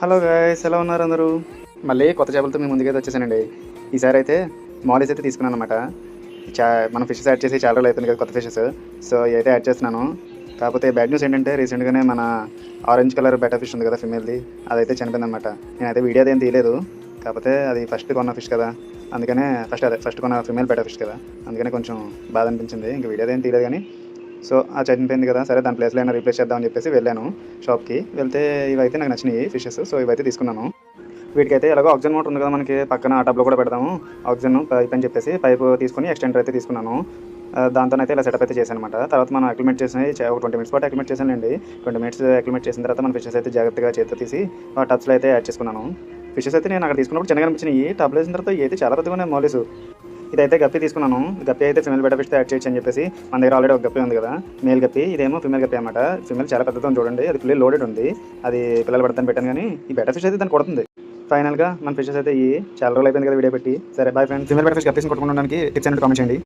Hello guys, ఎలా ఉన్నారు అందరూ? మళ్ళీ కొత్త చేపలతో మీ ముందుకైతే వచ్చేసానండి. ఈసారి అయితే మాలీస్ అయితే తీసుకున్నాను అనమాట. మనం ఫిషెస్ యాడ్ చేసి చాలా రోజులు అవుతుంది కదా, కొత్త ఫిషెస్. సో ఇవైతే యాడ్ చేస్తున్నాను. కాకపోతే బ్యాడ్ న్యూస్ ఏంటంటే రీసెంట్గానే మన ఆరెంజ్ కలర్ బెటర్ ఫిష్ ఉంది కదా, ఫిమేల్ది, అదైతే చనిపోయింది అనమాట. నేనైతే వీడియో అదేం తీయలేదు. కాకపోతే అది ఫస్ట్ కొన్న ఫిష్ కదా, అందుకనే ఫస్ట్ కొన్న ఫిమేల్ బెటర్ ఫిష్ కదా, అందుకనే కొంచెం బాధ అనిపించింది. ఇంక వీడియో అదేం తీయలేదు కానీ సో ఆ చనిపోయింది కదా, సరే దాని ప్లేస్లో అయినా రీప్లేస్ చేద్దామని చెప్పేసి వెళ్ళాను షాప్కి. వెళ్తే ఇవైతే నాకు నచ్చినాయి ఫిషెస్, సో ఇవైతే తీసుకున్నాను. వీటికైతే ఎలాగో ఆక్సిజన్ మోటర్ ఉంది కదా మనకి పక్కన, ఆ టబ్లో కూడా పెడదాము ఆక్సిజన్ పైప్ అని చెప్పేసి పైపు తీసుకుని ఎక్స్టెండర్ అయితే తీసుకున్నాను. దాంతోనైతే ఇలా సెటప్ అయితే చేశాను అనమాట. తర్వాత మనం అక్లిమేట్ చేసి ఒక 20 మినిట్స్ పాటు అక్లిమేట్ చేశానండి. 20 మినిట్స్ అక్లిమేట్ చేసిన తర్వాత మన ఫిషెస్ అయితే జాగ్రత్తగా చేతితో తీసి ఆ టబ్స్లో అయితే యాడ్ చేసుకున్నాను. ఫిషెస్ అయితే నేను అక్కడ తీసుకున్నప్పుడు చిన్నగా అనిపించినాయి. టబ్లో వేసిన తర్వాత అయితే చాలా పెద్దగా ఉన్నాయి మౌలీస్. ఇదైతే గప్పి తీసుకున్నాను. గప్పి అయితే ఫిమేల్ బెటర్ ఫిష్తో యాడ్ చేయొచ్చు అని చెప్పేసి మన దగ్గర ఆల్రెడీ ఒక గప్పి ఉంది కదా, మేల్ గప్పి. ఇదేమో ఫిమేల్ గప్పి అనమాట. ఫిమేల్ చాలా పెద్దతో చూడండి, అది ఫుల్లీ లోడెడ్ ఉంది. అది పిల్లలు పడతాను పెట్టాను కానీ ఈ బెటర్ ఫిష్ అయితే దాన్ని కొడుతుంది. ఫైనల్గా మన ఫిషెస్ అయితే చాలా రోజులు అయిపోయింది కదా వీడియో పెట్టి. సరే bye friends. Female betta fish గప్పీస్ని కొట్టుకోవడానికి టిప్స్ అనేది కామెంట్ చేయండి.